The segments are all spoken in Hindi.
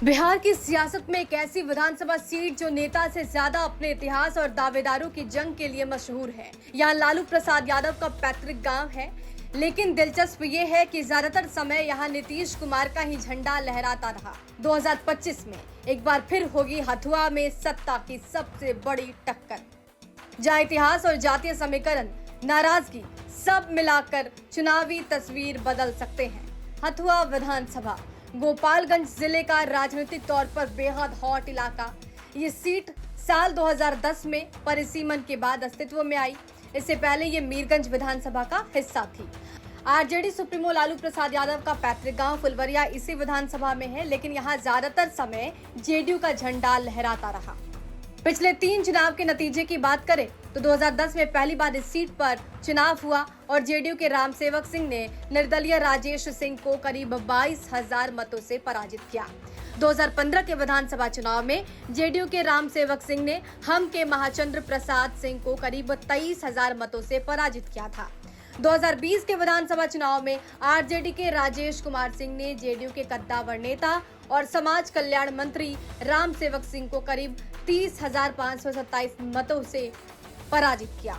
बिहार की सियासत में एक ऐसी विधानसभा सीट जो नेता से ज्यादा अपने इतिहास और दावेदारों की जंग के लिए मशहूर है। यहाँ लालू प्रसाद यादव का पैतृक गांव है, लेकिन दिलचस्प ये है कि ज्यादातर समय यहाँ नीतीश कुमार का ही झंडा लहराता रहा। 2025 में एक बार फिर होगी हथुआ में सत्ता की सबसे बड़ी टक्कर, जहाँ इतिहास और जातीय समीकरण, नाराजगी सब मिलाकर चुनावी तस्वीर बदल सकते हैं। हथुआ विधानसभा गोपालगंज जिले का राजनीतिक तौर पर बेहद हॉट इलाका। ये सीट साल 2010 में परिसीमन के बाद अस्तित्व में आई। इससे पहले ये मीरगंज विधानसभा का हिस्सा थी। आरजेडी सुप्रीमो लालू प्रसाद यादव का पैतृक गांव फुलवरिया इसी विधानसभा में है, लेकिन यहाँ ज्यादातर समय जेडीयू का झंडा लहराता रहा। पिछले 3 चुनाव के नतीजे की बात करें तो 2010 में पहली बार इस सीट पर चुनाव हुआ और जेडीयू के रामसेवक सिंह ने निर्दलीय राजेश सिंह को करीब 22,000 मतों से पराजित किया। 2015 के विधानसभा चुनाव में जेडीयू के रामसेवक सिंह ने हम के महाचंद्र प्रसाद सिंह को करीब 23,000 मतों से पराजित किया था। 2020 के विधानसभा चुनाव में आरजेडी के राजेश कुमार सिंह ने जेडीयू के कद्दावर नेता और समाज कल्याण मंत्री रामसेवक सिंह को करीब 30,527 मतों से पराजित किया।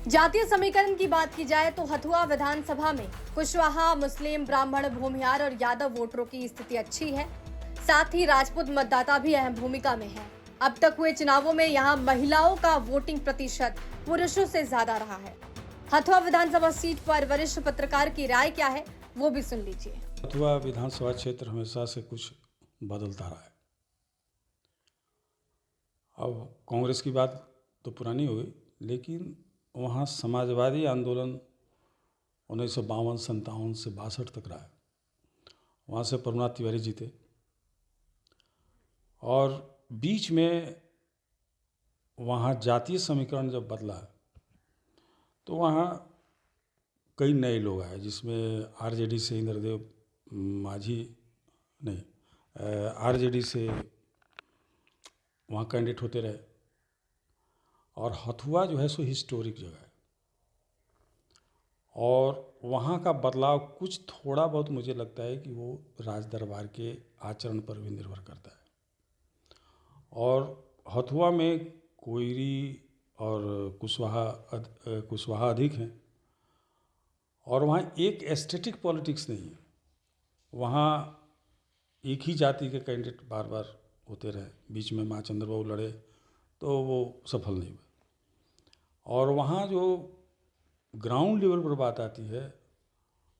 जातीय समीकरण की बात की जाए तो हथुआ विधानसभा में कुशवाहा, मुस्लिम, ब्राह्मण, भूमिहार और यादव वोटरों की स्थिति अच्छी है। साथ ही राजपूत मतदाता भी अहम भूमिका में है। अब तक हुए चुनावों में यहाँ महिलाओं का वोटिंग प्रतिशत पुरुषों से ज्यादा रहा है। हथुआ विधानसभा सीट पर वरिष्ठ पत्रकार की राय क्या है, वो भी सुन लीजिए। हथुआ विधानसभा क्षेत्र हमेशा से कुछ बदलता रहा है। अब कांग्रेस की बात तो पुरानी हो गई, लेकिन वहाँ समाजवादी आंदोलन 1952-57 से 62 तक रहा है। वहाँ से प्रभुनाथ तिवारी जीते और बीच में वहाँ जातीय समीकरण जब बदला तो वहाँ कई नए लोग आए, जिसमें आरजेडी से इंद्रदेव माझी नहीं आरजेडी से वहाँ कैंडिडेट होते रहे। और हथुआ जो है सो हिस्टोरिक जगह है और वहाँ का बदलाव कुछ थोड़ा बहुत मुझे लगता है कि वो राज दरबार के आचरण पर भी निर्भर करता है। और हथुआ में कोयरी और कुशवाहा अधिक हैं और वहाँ एक एस्थेटिक पॉलिटिक्स नहीं है। वहाँ एक ही जाति के कैंडिडेट बार बार होते रहे। बीच में माँ चंद्रबाबू लड़े तो वो सफल नहीं हुए। और वहाँ जो ग्राउंड लेवल पर बात आती है,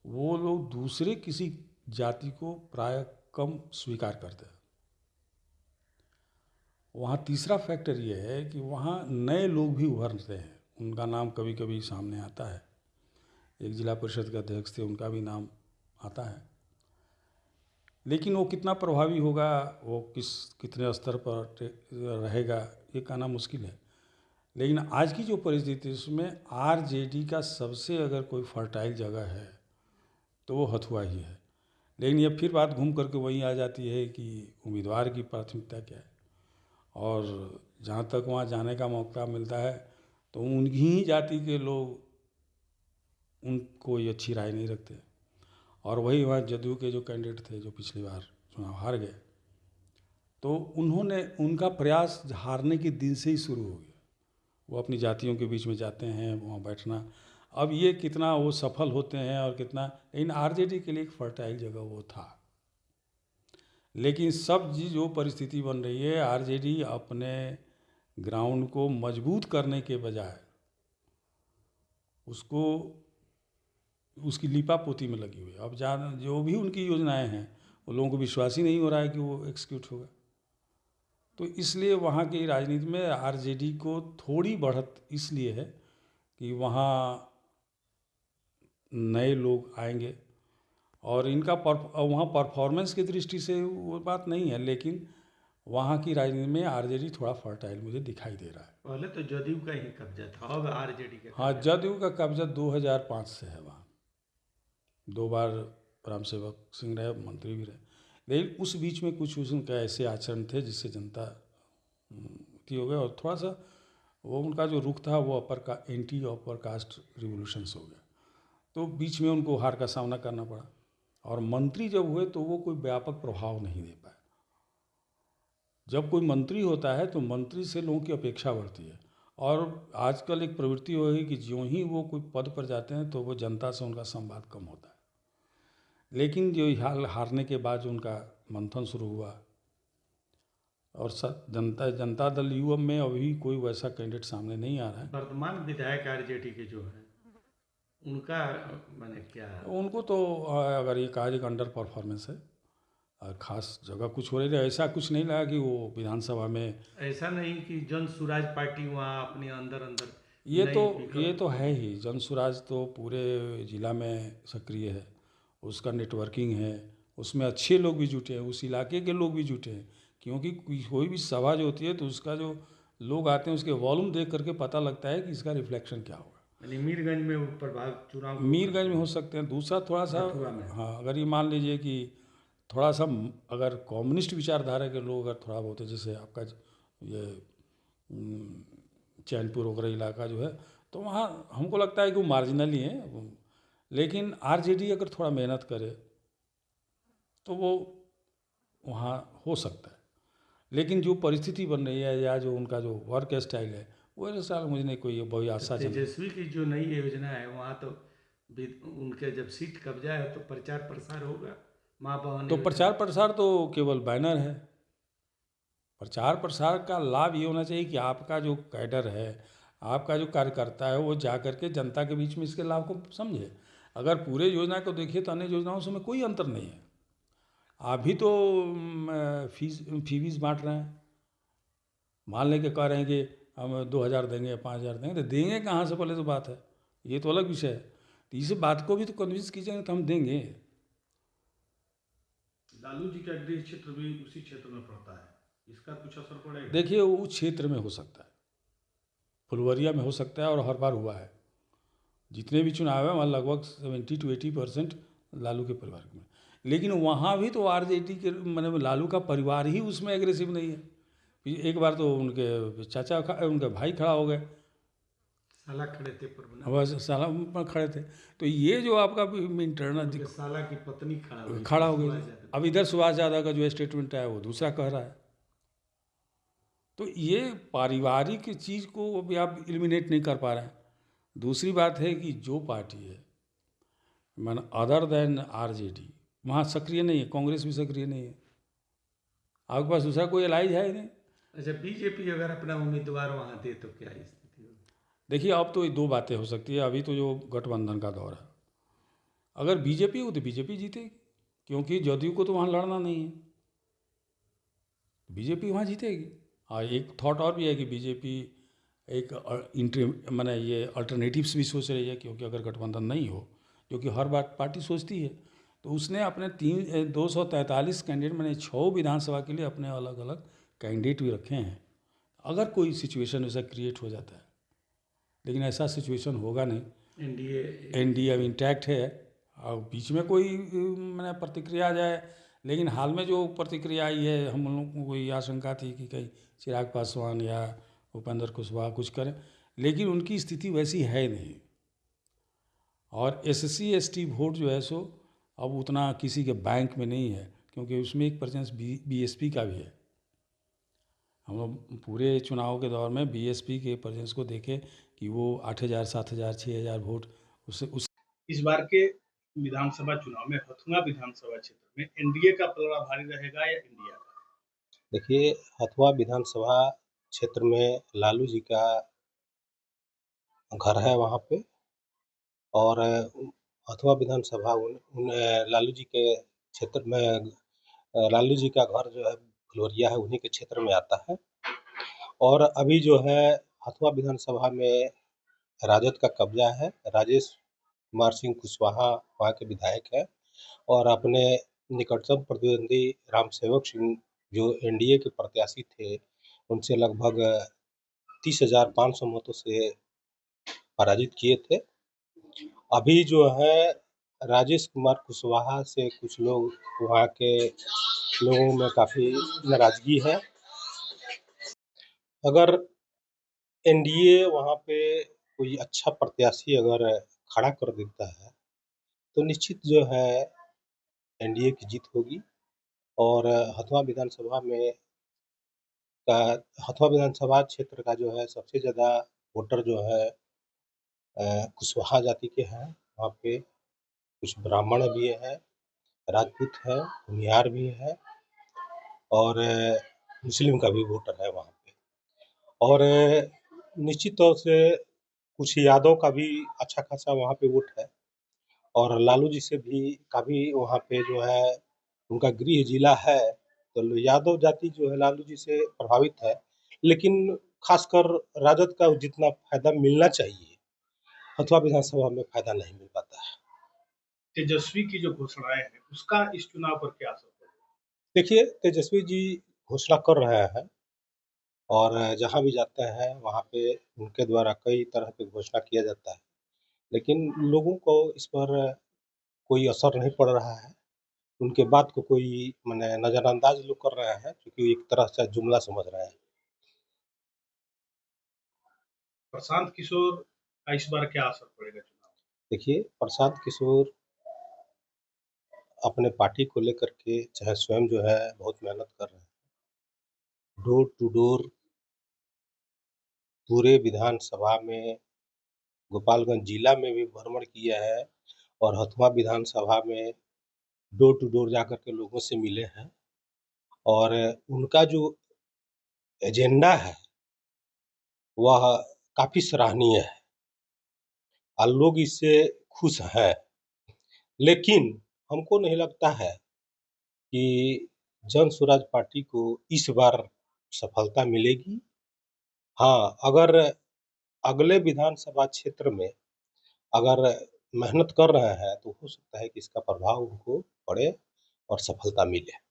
वो लोग दूसरे किसी जाति को प्राय कम स्वीकार करते हैं। वहाँ तीसरा फैक्टर ये है कि वहाँ नए लोग भी उभरते हैं, उनका नाम कभी कभी सामने आता है। एक जिला परिषद के अध्यक्ष थे, उनका भी नाम आता है, लेकिन वो कितना प्रभावी होगा, वो कितने स्तर पर रहेगा, ये कहना मुश्किल है। लेकिन आज की जो परिस्थिति है उसमें आरजेडी का सबसे अगर कोई फर्टाइल जगह है तो वो हथुआ ही है। लेकिन ये फिर बात घूम करके वहीं आ जाती है कि उम्मीदवार की प्राथमिकता क्या है। और जहाँ तक वहाँ जाने का मौका मिलता है तो उनकी ही जाति के लोग उनको ये अच्छी राय नहीं रखते। और वही वहाँ जदयू के जो कैंडिडेट थे जो पिछली बार चुनाव हार गए, तो उनका प्रयास हारने के दिन से ही शुरू हो गया। वो अपनी जातियों के बीच में जाते हैं, वहाँ बैठना। अब ये कितना वो सफल होते हैं और कितना, लेकिन आरजेडी के लिए एक फर्टाइल जगह वो था। लेकिन सब जो परिस्थिति बन रही है, आरजेडी अपने ग्राउंड को मजबूत करने के बजाय उसकी लीपापोती में लगी हुई है। अब जो भी उनकी योजनाएं हैं वो लोगों को विश्वास ही नहीं हो रहा है कि वो एग्जीक्यूट होगा। तो इसलिए वहाँ की राजनीति में आरजेडी को थोड़ी बढ़त इसलिए है कि वहाँ नए लोग आएंगे और इनका वहाँ परफॉर्मेंस की दृष्टि से वो बात नहीं है, लेकिन वहाँ की राजनीति में आरजेडी थोड़ा फर्टाइल मुझे दिखाई दे रहा है। पहले तो जदयू का ही कब्जा था, अब आरजेडी का। हाँ, जदयू का कब्जा 2005 से है। वहाँ 2 बार रामसेवक सिंह रहे, मंत्री भी रहे, लेकिन उस बीच में कुछ उनका ऐसे आचरण थे जिससे जनता हो गया और थोड़ा सा वो उनका जो रुख था वो एंटी अपर कास्ट रिवोल्यूशंस हो गया। तो बीच में उनको हार का सामना करना पड़ा और मंत्री जब हुए तो वो कोई व्यापक प्रभाव नहीं दे पाए। जब कोई मंत्री होता है तो मंत्री से लोगों की अपेक्षा बढ़ती है। और आजकल एक प्रवृत्ति हो गई कि ज्यों ही वो कोई पद पर जाते हैं तो वो जनता से उनका संवाद कम होता है। लेकिन जो हारने के बाद जो उनका मंथन शुरू हुआ, और जनता दल युवा में अभी कोई वैसा कैंडिडेट सामने नहीं आ रहा है। वर्तमान विधायक आरजेडी के जो है उनका मैंने क्या उनको तो अगर ये कहा जाए कि अंडर परफॉर्मेंस है, और खास जगह कुछ हो रही है, ऐसा कुछ नहीं लगा कि वो विधानसभा में। ऐसा नहीं कि जन सुराज पार्टी वहाँ अपने अंदर अंदर ये तो नई ये विकल्प तो है ही, जनसुराज तो पूरे जिला में सक्रिय है, उसका नेटवर्किंग है, उसमें अच्छे लोग भी जुटे हैं, उस इलाके के लोग भी जुटे हैं। क्योंकि कोई भी सभा जो होती है तो उसका जो लोग आते हैं उसके वॉल्यूम देख करके पता लगता है कि इसका रिफ्लेक्शन क्या होगा। यानी मीरगंज में वो प्रभाव चुनाव को मीरगंज में हो सकते हैं। दूसरा थोड़ा सा, मथुरा में। हाँ, अगर ये मान लीजिए कि थोड़ा सा अगर कम्युनिस्ट विचारधारा के लोग अगर थोड़ा बहुत है, जैसे आपका ये चैनपुर वगैरह इलाका जो है, तो वहाँ हमको लगता है कि वो मार्जिनल ही है। लेकिन आरजेडी अगर थोड़ा मेहनत करे तो वो वहाँ हो सकता है। लेकिन जो परिस्थिति बन रही है या जो उनका जो वर्क स्टाइल है, वो इस साल मुझे नहीं कोई बहुत आशाजनक। तेजस्वी की जो नई योजना है वहाँ तो उनके जब सीट कब्जा है तो प्रचार प्रसार होगा माँ बहन तो योजना। प्रचार प्रसार तो केवल बैनर है। प्रचार प्रसार का लाभ ये होना चाहिए कि आपका जो कैडर है, आपका जो कार्यकर्ता है, वो जा करके जनता के बीच में इसके लाभ को समझे। अगर पूरे योजना को देखिए तो अन्य योजनाओं से में कोई अंतर नहीं है। आप भी तो फीस बांट रहे हैं, मान लें कि कह रहे हैं कि हम 2,000 देंगे या 5,000 देंगे, तो देंगे कहाँ से पहले तो बात है, ये तो अलग विषय है। तो इस बात को भी तो कन्विंस कीजिएगा तो हम देंगे। लालू जी का गृह क्षेत्र भी उसी क्षेत्र में पड़ता है, इसका कुछ असर पड़ेगा? देखिए, वो उस क्षेत्र में हो सकता है, फुलवरिया में हो सकता है, और हर बार हुआ है। जितने भी चुनाव है वहाँ लगभग 70 to 80% लालू के परिवार में। लेकिन वहाँ भी तो आरजेडी के मतलब लालू का परिवार ही उसमें एग्रेसिव नहीं है। एक बार तो उनके चाचा उनके भाई खड़ा हो गए, साला खड़े थे पर बना बस साला पर खड़े थे। तो ये जो आपका इंटरनल उनके साला की पत्नी खड़ा हो गई। सुभाष यादव। अब इधर सुभाष यादव का जो स्टेटमेंट है वो दूसरा कह रहा है। तो ये पारिवारिक चीज़ को अभी आप एलिमिनेट नहीं कर पा रहे हैं। दूसरी बात है कि जो पार्टी है मान अदर देन आरजेडी वहाँ सक्रिय नहीं है, कांग्रेस भी सक्रिय नहीं है, आपके पास दूसरा कोई एलाइज है ही नहीं। अच्छा, बीजेपी अगर अपना उम्मीदवार वहाँ दे तो क्या स्थिति होगी? देखिए, अब तो ये दो बातें हो सकती है। अभी तो जो गठबंधन का दौर है, अगर बीजेपी हो तो बीजेपी जीतेगी, क्योंकि जदयू को तो वहाँ लड़ना नहीं है, बीजेपी वहाँ जीतेगी। हाँ, एक थॉट और भी है कि बीजेपी एक मैंने ये अल्टरनेटिव्स भी सोच रही है, क्योंकि अगर गठबंधन नहीं हो, जो कि हर बार पार्टी सोचती है, तो उसने अपने 243 कैंडिडेट मैंने 6 विधानसभा के लिए अपने अलग अलग कैंडिडेट भी रखे हैं। अगर कोई सिचुएशन ऐसा क्रिएट हो जाता है, लेकिन ऐसा सिचुएशन होगा नहीं। एनडीए अब इंटैक्ट है, और बीच में कोई मैंने प्रतिक्रिया आ जाए। लेकिन हाल में जो प्रतिक्रिया आई है, हम लोगों को कोई आशंका थी कि कहीं चिराग पासवान या उपेंद्र कुशवाहा कुछ करें, लेकिन उनकी स्थिति वैसी है नहीं। और SC ST वोट जो है सो अब उतना किसी के बैंक में नहीं है, क्योंकि उसमें एक परसेंट BSP का भी है। हम लोग पूरे चुनाव के दौर में BSP के परसेंस को देखें कि वो 8,000 7,000 6,000 वोट उस इस बार के विधानसभा चुनाव में हथुआ विधानसभा क्षेत्र में एनडीए का पलड़ा भारी रहेगा या इंडिया का? देखिए, हथुआ विधानसभा क्षेत्र में लालू जी का घर है वहाँ पे, और हथुआ विधानसभा लालू जी के क्षेत्र में लालू जी का घर जो है फुलवरिया है, उन्हीं के क्षेत्र में आता है। और अभी जो है हथुआ विधानसभा में राजद का कब्जा है। राजेश कुमार सिंह कुशवाहा वहाँ के विधायक हैं, और अपने निकटतम प्रतिद्वंदी रामसेवक सिंह जो एनडीए के प्रत्याशी थे, उनसे लगभग 30,500 मतों से पराजित किए थे। अभी जो है राजेश कुमार कुशवाहा से कुछ लोग वहाँ के लोगों में काफ़ी नाराजगी है। अगर एनडीए वहाँ पे कोई अच्छा प्रत्याशी अगर खड़ा कर देता है तो निश्चित जो है एनडीए की जीत होगी। और हथुआ विधानसभा में का हथुआ विधानसभा क्षेत्र का जो है सबसे ज़्यादा वोटर जो है कुशवाहा जाति के हैं। वहाँ पे कुछ ब्राह्मण भी हैं, राजपूत हैं, भूमिहार भी हैं और मुस्लिम का भी वोटर है वहाँ पे। और निश्चित तौर से कुछ यादव का भी अच्छा खासा वहाँ पे वोट है और लालू जी से भी काफ़ी वहाँ पे जो है उनका गृह जिला है, तो यादव जाति जो है लालू जी से प्रभावित है। लेकिन खासकर राजद का जितना फ़ायदा मिलना चाहिए, हथुआ विधानसभा में फ़ायदा नहीं मिल पाता है। तेजस्वी की जो घोषणाएं हैं उसका इस चुनाव पर क्या असर पड़ेगा? देखिए, तेजस्वी जी घोषणा कर रहे हैं और जहाँ भी जाते हैं वहाँ पे उनके द्वारा कई तरह की घोषणा किया जाता है, लेकिन लोगों को इस पर कोई असर नहीं पड़ रहा है। उनके बात को कोई माने नज़रअंदाज लोग कर रहे हैं, क्योंकि एक तरह से जुमला समझ रहे हैं। प्रशांत किशोर का इस बार क्या असर पड़ेगा चुनाव? देखिए, प्रशांत किशोर अपने पार्टी को लेकर के चाहे स्वयं जो है बहुत मेहनत कर रहे हैं। डोर टू डोर पूरे विधानसभा में गोपालगंज जिला में भी भ्रमण किया है और हथुआ विधानसभा में डोर टू डोर जाकर के लोगों से मिले हैं और उनका जो एजेंडा है वह काफ़ी सराहनीय है और लोग इससे खुश हैं। लेकिन हमको नहीं लगता है कि जन स्वराज पार्टी को इस बार सफलता मिलेगी। हाँ, अगर अगले विधानसभा क्षेत्र में अगर मेहनत कर रहे हैं तो हो सकता है कि इसका प्रभाव उनको पड़े और सफलता मिले।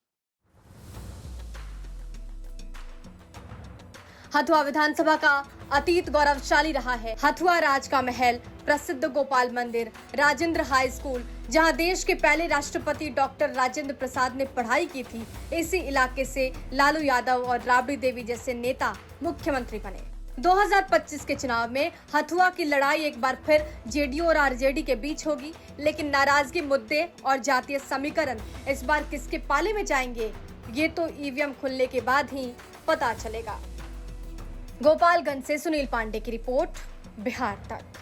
हथुआ विधानसभा का अतीत गौरवशाली रहा है। हथुआ राज का महल, प्रसिद्ध गोपाल मंदिर, राजेंद्र हाई स्कूल, जहां देश के पहले राष्ट्रपति डॉक्टर राजेंद्र प्रसाद ने पढ़ाई की थी, इसी इलाके से लालू यादव और राबड़ी देवी जैसे नेता मुख्यमंत्री बने। 2025 के चुनाव में हथुआ की लड़ाई एक बार फिर जेडीयू और आरजेडी के बीच होगी, लेकिन नाराजगी मुद्दे और जातीय समीकरण इस बार किसके पाले में जाएंगे, ये तो ईवीएम खुलने के बाद ही पता चलेगा। गोपालगंज से सुनील पांडे की रिपोर्ट, बिहार तक।